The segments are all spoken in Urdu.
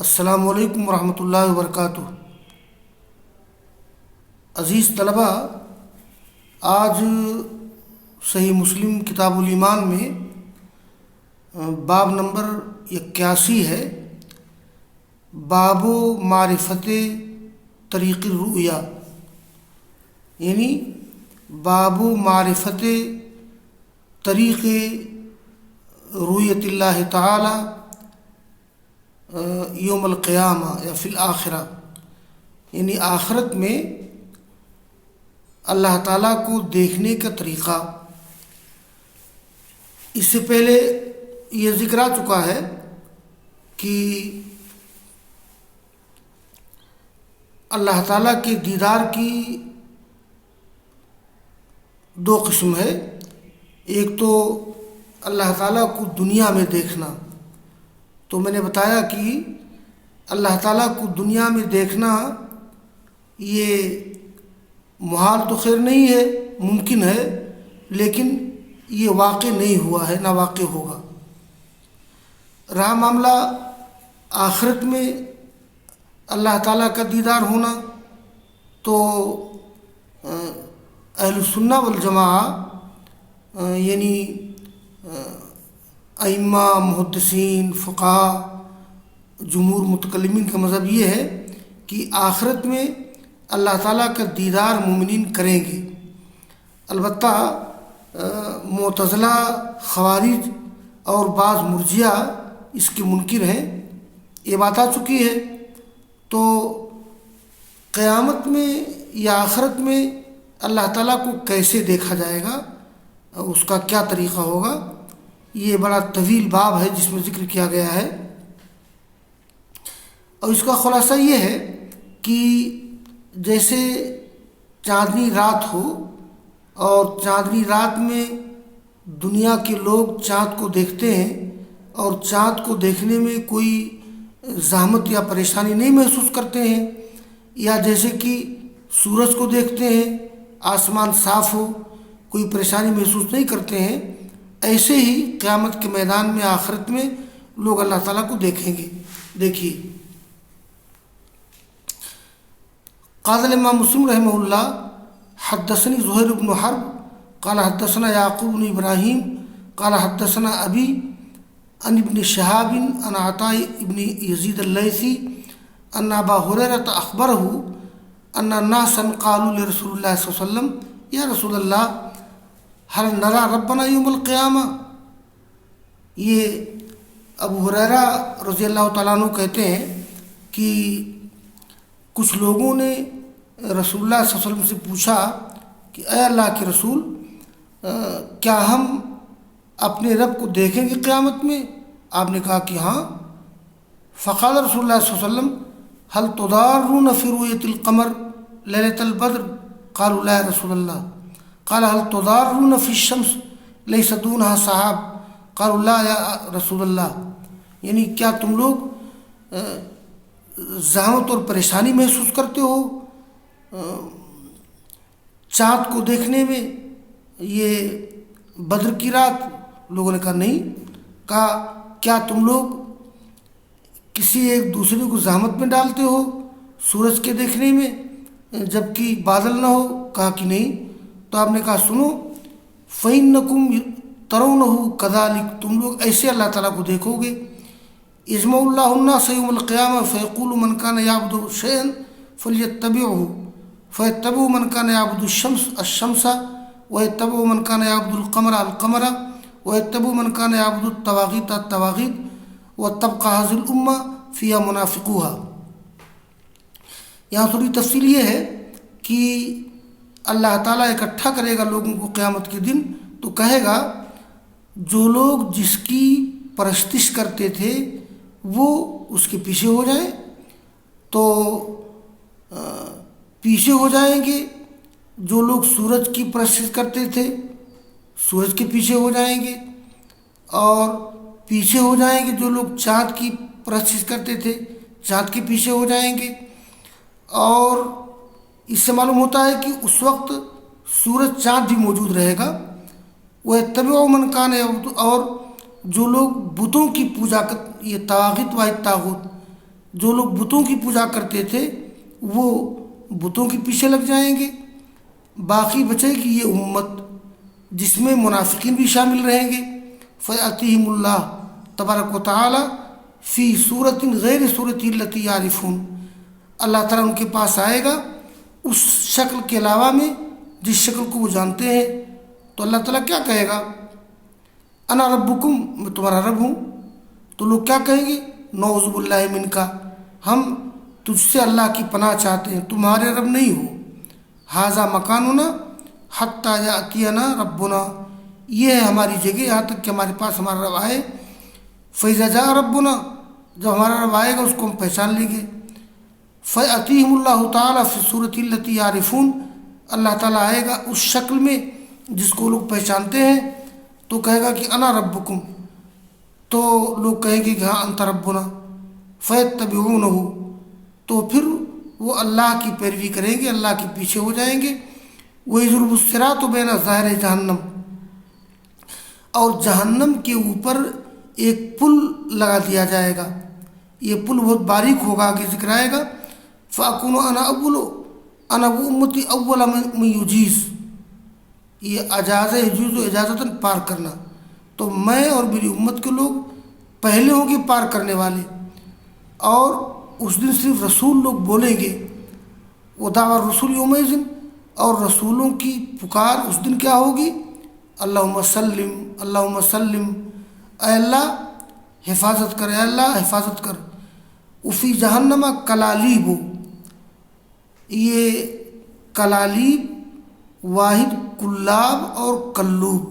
السلام علیکم ورحمۃ اللہ وبرکاتہ۔ عزیز طلبہ، آج صحیح مسلم کتاب الایمان میں باب نمبر 81 ہے، باب معرفت طریق الرؤیا، یعنی باب معرفت طریق رؤیت اللہ تعالی یوم القیامہ یا فی الآخرہ، یعنی آخرت میں اللہ تعالیٰ کو دیکھنے کا طریقہ۔ اس سے پہلے یہ ذکر آ چکا ہے کہ اللہ تعالیٰ کے دیدار کی دو قسم ہے۔ ایک تو اللہ تعالیٰ کو دنیا میں دیکھنا، تو میں نے بتایا کہ اللہ تعالیٰ کو دنیا میں دیکھنا یہ محال تو خیر نہیں ہے، ممکن ہے، لیکن یہ واقع نہیں ہوا ہے، نہ واقع ہوگا۔ رہا معاملہ آخرت میں اللہ تعالیٰ کا دیدار ہونا، تو اہل السنہ والجماعہ یعنی ائمہ، محدثین، فقہاء، جمہور متکلمین کا مذہب یہ ہے کہ آخرت میں اللہ تعالیٰ کا دیدار مومنین کریں گے۔ البتہ معتزلہ، خوارج اور بعض مرجئہ اس کے منکر ہیں، یہ بات آ چکی ہے۔ تو قیامت میں یا آخرت میں اللہ تعالیٰ کو کیسے دیکھا جائے گا، اس کا کیا طریقہ ہوگا، یہ بڑا طویل باب ہے جس میں ذکر کیا گیا ہے۔ اور اس کا خلاصہ یہ ہے کہ جیسے چاندنی رات ہو اور چاندنی رات میں دنیا کے لوگ چاند کو دیکھتے ہیں اور چاند کو دیکھنے میں کوئی زحمت یا پریشانی نہیں محسوس کرتے ہیں، یا جیسے کہ سورج کو دیکھتے ہیں، آسمان صاف ہو، کوئی پریشانی محسوس نہیں کرتے ہیں، ایسے ہی قیامت کے میدان میں آخرت میں لوگ اللہ تعالیٰ کو دیکھیں گے۔ دیکھیے، قال الامام مسلم رحمہ اللہ حدثني زہیر بن حرب قال حدثنا یعقوب بن ابراہیم قال حدثنا ابی عن ابن شہاب عن عطاء ابن یزید اللیثی ان ابا ہریرہ اخبرہ ان ناسا قالوا لرسول اللہ صلی اللہ علیہ وسلم یا رسول اللہ هل نرى ربنا یوم القیامہ۔ یہ ابو ہریرہ رضی اللہ تعالیٰ عنہ کہتے ہیں کہ کچھ لوگوں نے رسول اللہ صلی اللہ علیہ وسلم سے پوچھا کہ اے اللہ کے رسول، کیا ہم اپنے رب کو دیکھیں گے قیامت میں؟ آپ نے کہا کہ ہاں۔ فقال رسول اللہ صلی اللہ علیہ وسلم هل تضارون في رؤية القمر ليلة البدر؟ قالوا لا يا رسول الله۔ قال هل تضارون في الشمس ليس دونها سحاب؟ قالوا لا یا رسول اللہ۔ یعنی کیا تم لوگ زحمت اور پریشانی محسوس کرتے ہو چاند کو دیکھنے میں یہ بدر کی رات؟ لوگوں نے کہا نہیں۔ کہا کیا تم لوگ کسی ایک دوسرے کو زحمت میں ڈالتے ہو سورج کے دیکھنے میں جبکہ بادل نہ ہو؟ کہا کہ نہیں۔ تو آپ نے کہا سنو، فَإِنَّكُمْ تَرَوْنَهُ كَذَلِكَ، تم لوگ ایسے اللہ تعالیٰ کو دیکھو گے۔ اجمع اللہ الناس یوم القیامہ فیقول من کان یعبد شیئا فلیتبعہ فیتبعوا من کان یعبد الشمس ویتبعوا من کان یعبد القمر ویتبعوا من کان یعبد الطواغیت وتبقى هذه الامة فيها منافقوها۔ یہاں تھوڑی تفصیل یہ ہے کہ اللہ تعالیٰ اکٹھا کرے گا لوگوں کو قیامت کے دن، تو کہے گا جو لوگ جس کی پرستش کرتے تھے وہ اس کے پیچھے ہو جائیں، تو پیچھے ہو جائیں گے۔ جو لوگ سورج کی پرستش کرتے تھے سورج کے پیچھے ہو جائیں گے، اور پیچھے ہو جائیں گے جو لوگ چاند کی پرستش کرتے تھے چاند کے پیچھے ہو جائیں گے۔ اور اس سے معلوم ہوتا ہے کہ اس وقت سورج چاند بھی موجود رہے گا۔ وہ تبع من کان، اور جو لوگ بتوں کی پوجا کر، یہ طواغیت واحد طاغوت جو لوگ بتوں کی پوجا کرتے تھے وہ بتوں کے پیچھے لگ جائیں گے، باقی بچے گی یہ امت جس میں منافقین بھی شامل رہیں گے۔ فَيَأْتِيهِمُ اللَّهُ تبارک و تعالی فی صورت غیر صورت التی یعرفون، اللہ تعالیٰ ان کے پاس آئے گا اس شکل کے علاوہ میں جس شکل کو وہ جانتے ہیں۔ تو اللہ تعالیٰ کیا کہے گا؟ انا ربکم، میں تمہارا رب ہوں۔ تو لوگ کیا کہیں گے؟ نعوذ باللہ منک، ہم تجھ سے اللہ کی پناہ چاہتے ہیں، تمہارے رب نہیں ہو۔ ھذا مکاننا حتی یأتینا ربنا، یہ ہے ہماری جگہ یہاں تک کہ ہمارے پاس ہمارا رب آئے۔ فإذا جاء ربنا، جب ہمارا رب آئے گا اس کو ہم پہچان لیں گے۔ فَيَأْتِيهِمُ اللَّهُ تَعَالَى فِي الصُّورَةِ الَّتِي يَعْرِفُونَ، اللہ تعالیٰ آئے گا اس شکل میں جس کو لوگ پہچانتے ہیں، تو کہے گا کہ انا ربکم، تو لوگ کہیں گے کہ ہاں انت ربنا۔ فَيَتَّبِعُونَهُ، تو پھر وہ اللہ کی پیروی کریں گے، اللہ کے پیچھے ہو جائیں گے۔ وَيَضْرِبُ الصِّرَاطُ بَيْنَ ظَاہِرِ جہنم، اور جہنم کے اوپر ایک پل لگا دیا جائے گا، یہ پل بہت باریک ہوگا، آگے ذکر آئے گا۔ فَأَكُونُ أَنَا أَوَّلُ، أَنَا وَأُمَّتِي أَوَّلَ مَن يُجِيزُ، یہ اجازہ یجوز و اجازتاً پار کرنا، تو میں اور میری امت کے لوگ پہلے ہوں گے پار کرنے والے۔ اور اس دن صرف رسول لوگ بولیں گے، وہ دعوی رسول یومئذ، اور رسولوں کی پکار اس دن کیا ہوگی؟ اللہم سلم، اللہم سلم، اے اللہ حفاظت کر، اے اللہ حفاظت کر۔ وفی جہنم کلالیب، یہ کلالیب واحد کلاب اور کلوب،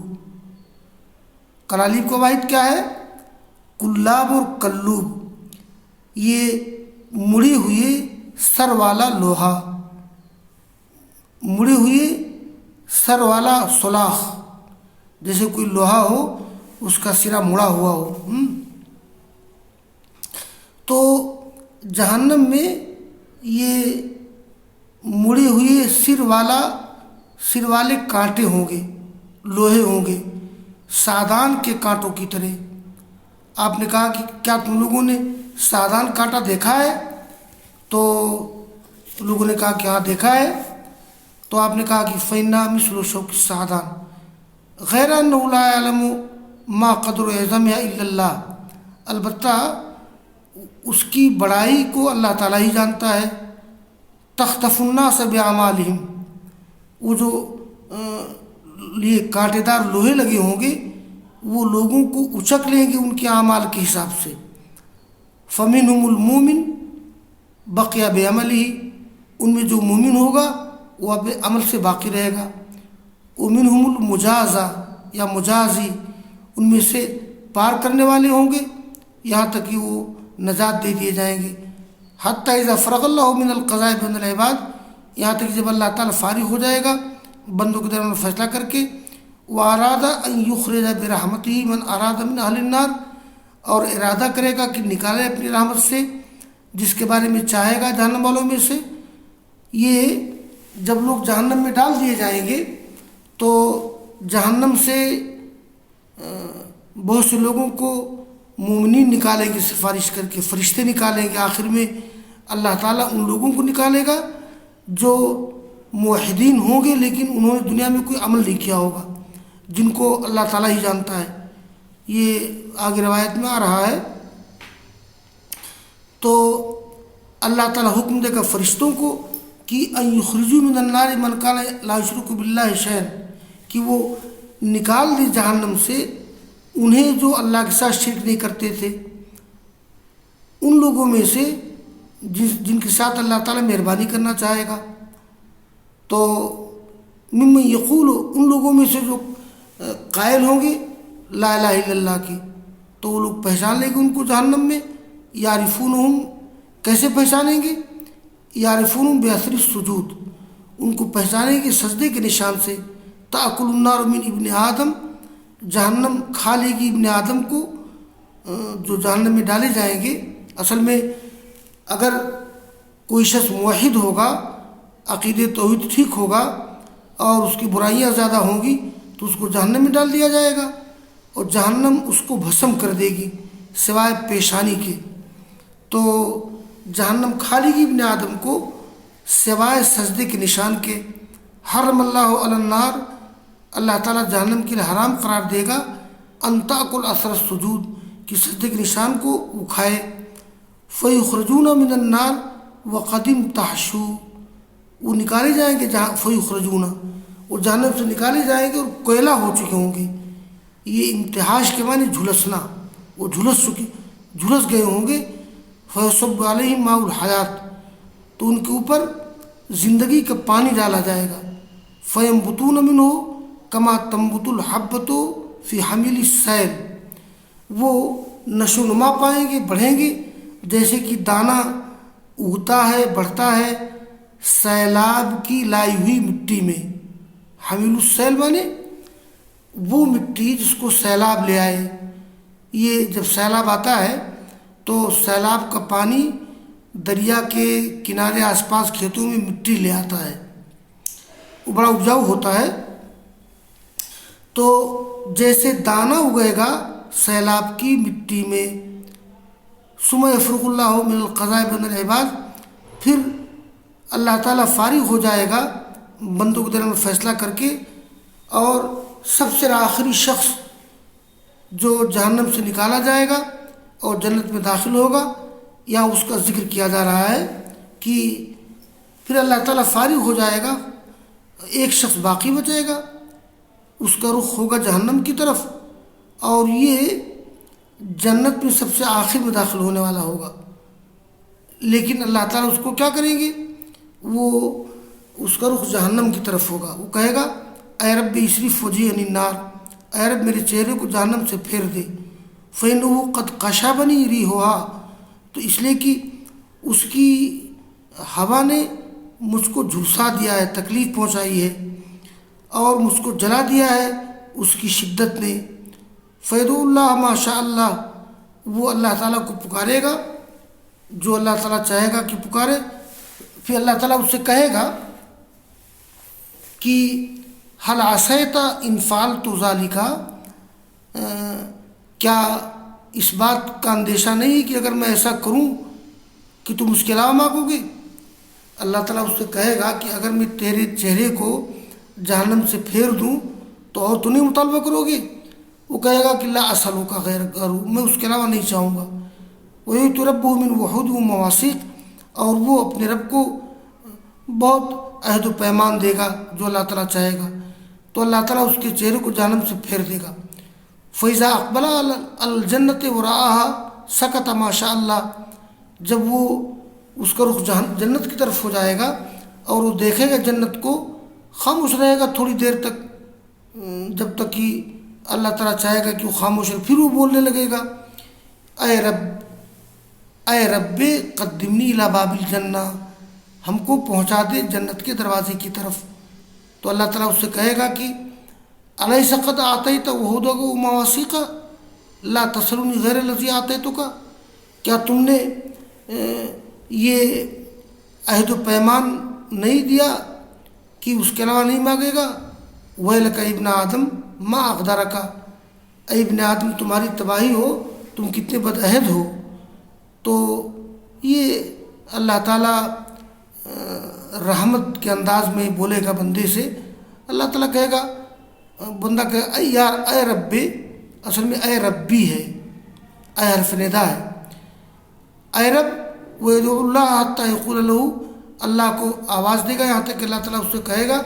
کلالیب کا واحد کیا ہے؟ کلاب اور کلوب، یہ مڑے ہوئے سر والا لوہا، مڑے ہوئے سر والا سلاخ، جیسے کوئی لوہا ہو اس کا سرا مڑا ہوا ہو۔ تو جہنم میں یہ مڑے ہوئے سر والے کانٹے ہوں گے، لوہے ہوں گے، سادان کے کانٹوں کی طرح۔ آپ نے کہا کہ کیا تم لوگوں نے سادان کانٹا دیکھا ہے؟ تو لوگوں نے کہا کہ ہاں دیکھا ہے۔ تو آپ نے کہا کہ فَإِنَّا مِثْلُ شَوْكِ السَّعْدَانِ غَيْرَ أَنَّهُ لَا يَعْلَمُ مَا قَدْرُ عِظَمِهَا إِلَّا اللَّهُ، البتہ اس کی بڑائی کو اللہ تعالیٰ ہی جانتا ہے۔ تخطف الناس بأعمالهم، وہ جو یہ کانٹے دار لوہے لگے ہوں گے وہ لوگوں کو اچک لیں گے ان کے اعمال کے حساب سے۔ فَمِنْهُمُ الْمُؤْمِنُ بَقِيَ بِعَمَلِهِ، ان میں جو مومن ہوگا وہ اپنے عمل سے باقی رہے گا۔ وَمِنْهُمُ الْمُجَازَى یا مجازی، ان میں سے پار کرنے والے ہوں گے یہاں تک کہ وہ نجات دے دیے جائیں گے۔ حتیٰ اذا فرغ اللہ من القضاء بین العباد، یہاں تک جب اللہ تعالیٰ فارغ ہو جائے گا بندوں کے درمیان فیصلہ کر کے۔ وَأَرَادَ أَن يُخْرِجَ بِرَحْمَتِهِ مَنْ أَرَادَ مِنْ أَهْلِ النَّارِ، اور ارادہ کرے گا کہ نکالے اپنی رحمت سے جس کے بارے میں چاہے گا جہنم والوں میں سے۔ یہ جب لوگ جہنم میں ڈال دیے جائیں گے تو جہنم سے بہت سے لوگوں کو مومنین نکالیں گے سفارش کر کے، فرشتے نکالیں گے، آخر میں اللہ تعالیٰ ان لوگوں کو نکالے گا جو موحدین ہوں گے لیکن انہوں نے دنیا میں کوئی عمل نہیں کیا ہوگا، جن کو اللہ تعالیٰ ہی جانتا ہے۔ یہ آگے روایت میں آ رہا ہے۔ تو اللہ تعالیٰ حکم دے گا فرشتوں کو کہ ان یخرجوا من النار من کان لا یشرک باللہ شیئا، کہ وہ نکال دے جہنم سے انہیں جو اللہ کے ساتھ شرک نہیں کرتے تھے، ان لوگوں میں سے جن کے ساتھ اللہ تعالیٰ مہربانی کرنا چاہے گا۔ تو ممن یقول، ان لوگوں میں سے جو قائل ہوں گے لا الہ الا اللہ کی، تو وہ لوگ پہچان لیں گے ان کو جہنم میں۔ یعرفونہم، کیسے پہچانیں گے؟ یعرفونہم بأثر السجود، ان کو پہچانیں گے سجدے کے نشان سے۔ تأکل النار من ابن آدم، جہنم کھا لے گی ابن آدم کو، جو جہنم میں ڈالے جائیں گے۔ اصل میں اگر کوئی شخص موحد ہوگا، عقیدے توحید ٹھیک ہوگا اور اس کی برائیاں زیادہ ہوں گی تو اس کو جہنم میں ڈال دیا جائے گا اور جہنم اس کو بھسم کر دے گی سوائے پیشانی کے۔ تو جہنم کھا لے گی ابن آدم کو سوائے سجدے کے نشان کے۔ حرم اللہ علی النار، اللہ تعالیٰ جہنم کے لیے حرام قرار دے گا ان تاکل اثر السجود، کہ سجدے کے نشان کو وہ کھائے۔ فیخرجون من النار وقدم تحشو، وہ نکالے جائیں گے فیخرجون، وہ جہنم سے نکالے جائیں گے اور کوئلہ ہو چکے ہوں گے۔ یہ امتحاش کے معنی جھلسنا، وہ جھلس گئے ہوں گے۔ فیصب علیہم ماء الحیات، تو ان کے اوپر زندگی کا پانی ڈالا جائے گا۔ فینبتون منہ کما تنبت الحبۃ فی حمیل السیل، وہ نشو و نما پائیں گے، بڑھیں گے جیسے کہ دانہ اگتا ہے، بڑھتا ہے سیلاب کی لائی ہوئی مٹی میں۔ حمیل السیل مانے وہ مٹی جس کو سیلاب لے آئے۔ یہ جب سیلاب آتا ہے تو سیلاب کا پانی دریا کے کنارے آس پاس کھیتوں میں مٹی لے آتا ہے، وہ بڑا اپجاؤ ہوتا ہے۔ تو جیسے دانہ اگے گا سیلاب کی مٹی میں، ثم یفرغ اللہ من القضاء بین العباد، پھر اللہ تعالیٰ فارغ ہو جائے گا بندوں کے درمیان فیصلہ کر کے، اور سب سے آخری شخص جو جہنم سے نکالا جائے گا اور جنت میں داخل ہوگا، یہاں اس کا ذکر کیا جا رہا ہے کہ پھر اللہ تعالیٰ فارغ ہو جائے گا، ایک شخص باقی بچے گا، اس کا رخ ہوگا جہنم کی طرف، اور یہ جنت میں سب سے آخر میں داخل ہونے والا ہوگا۔ لیکن اللہ تعالیٰ اس کو کیا کریں گے، وہ اس کا رخ جہنم کی طرف ہوگا، وہ کہے گا اے رب اصرف وجہی عن النار، اے رب میرے چہرے کو جہنم سے پھیر دے۔ فإنہ قد قشبنی ریحھا، تو اس لیے کہ اس کی ہوا نے مجھ کو جھلسا دیا ہے، تکلیف پہنچائی ہے، اور مجھ کو جلا دیا ہے اس کی شدت نے۔ فیدعو اللہ ما شاء اللہ، وہ اللہ تعالیٰ کو پکارے گا جو اللہ تعالیٰ چاہے گا کہ پکارے۔ پھر اللہ تعالیٰ اس سے کہے گا کہ حل عصیت ان فعلت ذلک، کیا اس بات کا اندیشہ نہیں کہ اگر میں ایسا کروں کہ تم اس کے علاوہ مانگو گے؟ اللہ تعالیٰ اس سے کہے گا کہ اگر میں تیرے چہرے کو جہنم سے پھیر دوں تو اور تو نہیں مطالبہ کرو گے؟ وہ کہے گا کہ لا اسألک غیر، میں اس کے علاوہ نہیں چاہوں گا۔ وَيُؤْتِ رَبُّهُ مِنْ وَحُودِهِ مَوَاثِيقَ، اور وہ اپنے رب کو بہت عہد و پیمان دے گا جو اللہ تعالیٰ چاہے گا، تو اللہ تعالیٰ اس کے چہرے کو جہنم سے پھیر دے گا۔ فَإِذَا أَقْبَلَ عَلَى الْجَنَّةِ وَرَآهَا سَكَتَ مَا شَاءَ اللَّهُ، جب وہ اس کا رخ جنت کی طرف ہو جائے گا اور وہ دیکھے گا جنت کو، خاموش رہے گا تھوڑی دیر تک، جب تک کہ اللہ تعالیٰ چاہے گا کہ وہ خاموش رہے، پھر وہ بولنے لگے گا اے رب قدمنی الی باب الجنہ، ہم کو پہنچا دے جنت کے دروازے کی طرف۔ تو اللہ تعالیٰ اس سے کہے گا کہ الیس قد آتیت وحودک ومواثیق لا تسألنی غیر الذی آتیتک، کیا تم نے یہ عہد و پیمان نہیں دیا کہ اس کے علاوہ نہیں مانگے گا؟ ویلک ابن آدم ما اغدرک، اے ابن آدم تمہاری تباہی ہو، تم کتنے بدعہد ہو۔ تو یہ اللہ تعالیٰ رحمت کے انداز میں بولے گا بندے سے۔ اللہ تعالیٰ کہے گا، بندہ کہے اے یار، اے رب، اصل میں اے ربی ہے، اے حرف ندا ہے، اے رب۔ وَيَدْعُو اللَّهَ حَتَّى يَقُولَ لَهُ، اللہ کو آواز دے گا یہاں تک کہ اللہ تعالیٰ اس سے کہے گا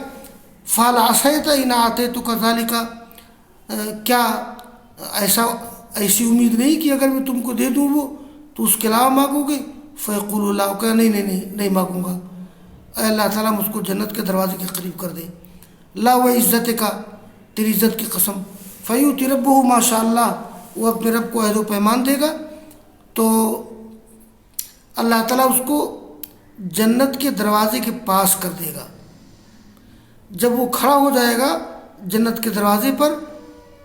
فَهَلْ عَصَيْتَ إِنْ أَعْطَيْتُكَ ذَلِكَ، کیا ایسی امید نہیں کہ اگر میں تم کو دے دوں وہ تو اس کے علاوہ مانگو گے؟ فَيَقُولُ اللَّهُ، کہ نہیں مانگوں گا۔ اے اللہ تعالیٰ مجھ کو جنت کے دروازے کے قریب کر دے۔ لا وعزتک، تیری عزت کی قسم۔ فیؤتی ربہ ما شاء اللہ، وہ اپنے رب کو عہد و پیمان دے گا، تو اللہ تعالیٰ اس کو جنت کے دروازے کے پاس کر دے گا۔ جب وہ کھڑا ہو جائے گا جنت کے دروازے پر،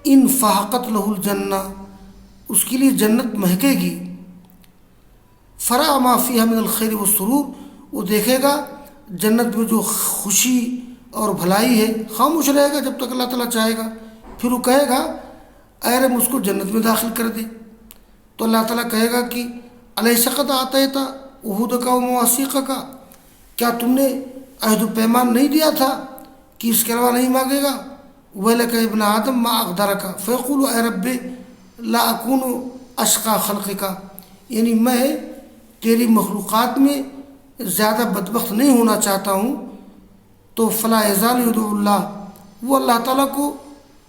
ان فحقت لہ الجنہ، اس کے لیے جنت مہکے گی۔ فرأى ما فیہا من الخیر والسرور، وہ دیکھے گا جنت میں جو خوشی اور بھلائی ہے، خاموش رہے گا جب تک اللہ تعالیٰ چاہے گا۔ پھر وہ کہے گا اے رب مجھ کو جنت میں داخل کر دے، تو اللہ تعالیٰ کہے گا کہ الیس قد آتیت عہد کا و مواثیق کا، کیا تم نے عہد و پیمان نہیں دیا تھا کہ اس کے علاوہ نہیں مانگے گا؟ وَلَكَ ابن آدم ما اقدرک فیقول اے رب لا اکون اشقا خلقک، یعنی میں تیری مخلوقات میں زیادہ بدبخت نہیں ہونا چاہتا ہوں. تو فلا یزال یدعو اللہ، وہ اللہ تعالیٰ کو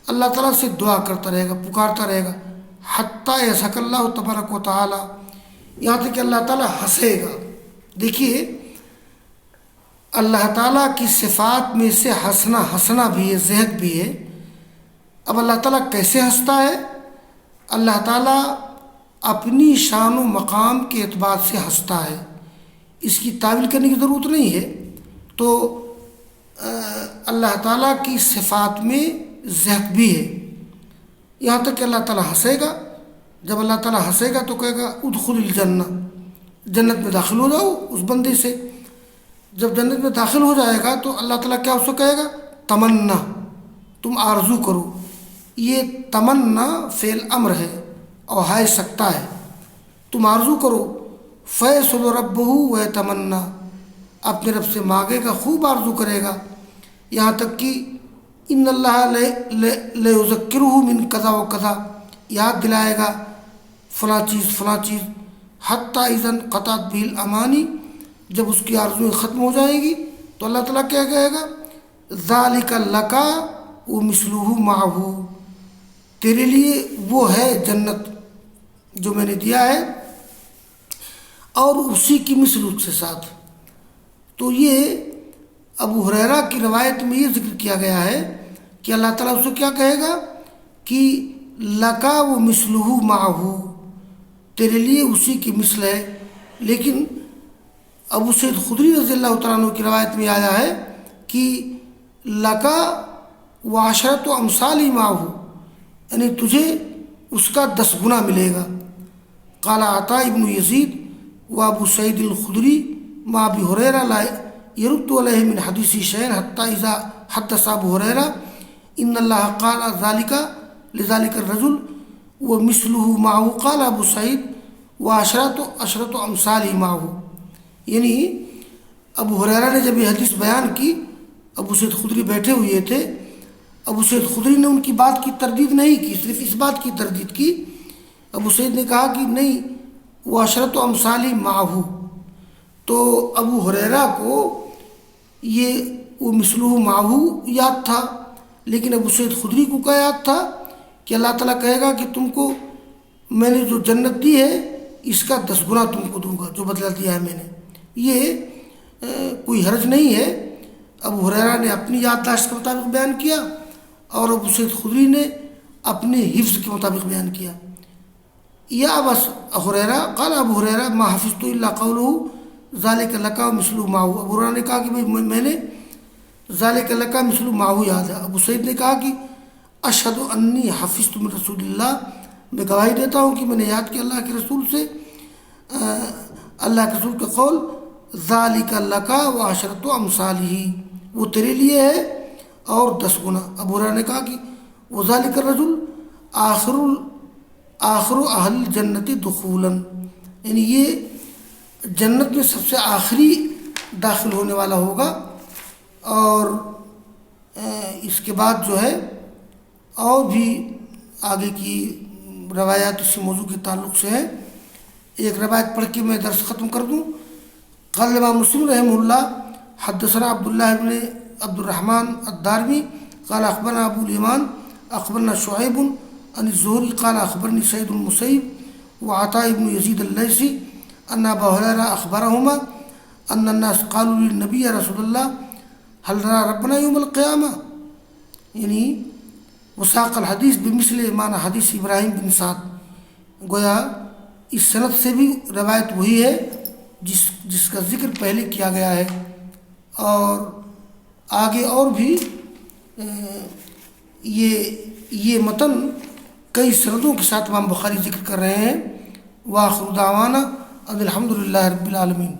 اللہ تعالیٰ سے دعا کرتا رہے گا، پکارتا رہے گا، حتیٰ یضحک اللہ تبارک و تعالی، یہاں تک کہ اللہ تعالیٰ ہنسے گا. دیکھیے اللہ تعالیٰ کی صفات میں سے ہنسنا بھی ہے، ضحک بھی ہے. اب اللہ تعالیٰ کیسے ہنستا ہے؟ اللہ تعالیٰ اپنی شان و مقام کے اعتبار سے ہنستا ہے، اس کی تعویل کرنے کی ضرورت نہیں ہے. تو اللہ تعالیٰ کی صفات میں ضحک بھی ہے، یہاں تک کہ اللہ تعالیٰ ہنسے گا. جب اللہ تعالیٰ ہنسے گا تو کہے گا ادخل الجنہ، جنت میں داخل ہو جاؤ اس بندے سے. جب جنت میں داخل ہو جائے گا تو اللہ تعالیٰ کیا اس کو کہے گا؟ تمنا، تم آرزو کرو. یہ تمنا فعل امر ہے اور ہے سکتا ہے، تم آرزو کرو. فیصل ربہ و تمنا، اپنے رب سے مانگے گا، خوب آرزو کرے گا. یہاں تک کہ ان اللہ لیذکرہ من کذا و کذا، یاد دلائے گا فلاں چیز فلاں چیز. حتیٰ اذا انقطعت بہ الامانی، جب اس کی آرزویں ختم ہو جائیں گی تو اللہ تعالیٰ کیا کہے گا؟ ذالک لک ومثلہ معہ، تیرے لیے وہ ہے جنت جو میں نے دیا ہے اور اسی کی مثل اس کے ساتھ. تو یہ ابو ہریرہ کی روایت میں یہ ذکر کیا گیا ہے کہ اللہ تعالیٰ اس کو کیا کہے گا کہ لکا و مثلہ معہ، تیرے لیے اسی کی مثل ہے. لیکن ابو سعید خدری رضی اللہ تعالیٰ عنہ کی روایت میں آیا ہے کہ لکا و عشرۃ امثال معہ، یعنی تجھے اس کا 10 گنا ملے گا. قال عطاء ابن یزید و ابو سعید الخدری ما ابی ہریرہ لا یرد علیہ من حدیث شیئا حتی اذا حدث ابو ہریرہ ان اللہ قال ذالک لذالک الرجل ومثلہ معہ قال ابو سعید و عشرۃ امثال معہ. یعنی ابو ہریرہ نے جب یہ حدیث بیان کی، ابو سعید خدری بیٹھے ہوئے تھے. ابو سعید خدری نے ان کی بات کی تردید نہیں کی، صرف اس بات کی تردید کی. ابو سعید نے کہا کہ نہیں وہ عشرۃ امثال معہ. تو ابو ہریرہ کو یہ وہ مثلہ معہ یاد تھا، لیکن ابو سعید خدری کو کیا یاد تھا کہ اللہ تعالیٰ کہے گا کہ تم کو میں نے جو جنت دی ہے اس کا 10 گنا تم کو دوں گا، جو بدلہ دیا ہے میں نے. یہ کوئی حرج نہیں ہے. ابو ہریرہ نے اپنی یادداشت کے مطابق بیان کیا اور ابو سعید خدری نے اپنے حفظ کے مطابق بیان کیا. یا بس ہریرہ قال ابو ہریرہ ما حفظت الا قولہ ذالک لک مثلہ معہ. ابو ہریرہ نے کہا کہ میں نے ذالک لک مثلہ معہ یاد ہے. ابو سعید نے کہا کہ اشہد انی حفظت من رسول اللہ، میں گواہی دیتا ہوں کہ میں نے یاد کیا اللہ کے رسول سے، اللہ کے رسول کا قول ذالک لک و عشرۃ امثالہ، وہ تیرے لیے ہے اور 10 گنا. ابو ہریرہ نے کہا کہ وذالک الرجل آخر اہل الجنت دخولا، یعنی یہ جنت میں سب سے آخری داخل ہونے والا ہوگا. اور اس کے بعد جو ہے اور بھی آگے کی روایات اسی موضوع کے تعلق سے ہے. ایک روایت پڑھ کے میں درس ختم کر دوں. قال امام مسلم رحمہ اللہ حدثنا عبداللہ ابن عبد الرحمن الدارمی قال اخبرنا ابو الیمان اخبرنا شعیب عن الزہری قال اخبرنی سعید المسیب وعطاء ابن یزید اللیثی ان ابا ہریرہ اخبرہما ان الناس قالوا للنبی یا رسول اللہ هل نرى ربنا یوم القیامہ. یعنی وساق الحدیث بمثل معنی حدیث ابراہیم بن سعد. گویا اس سند سے بھی روایت وہی ہے جس کا ذکر پہلے کیا گیا ہے، اور آگے اور بھی یہ متن کئی سندوں کے ساتھ امام بخاری ذکر کر رہے ہیں. وآخر دعوانا ان الحمد للہ رب العالمین.